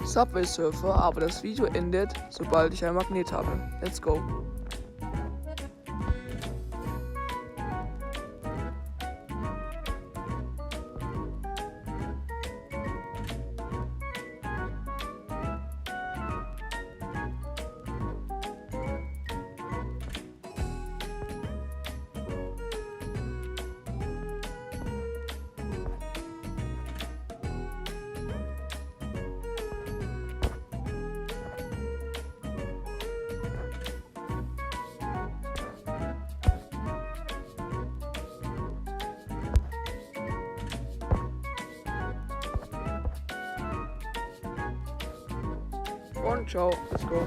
Subway Surfer, aber das Video endet, sobald ich ein Magnet habe. Let's go. Und ciao, let's go.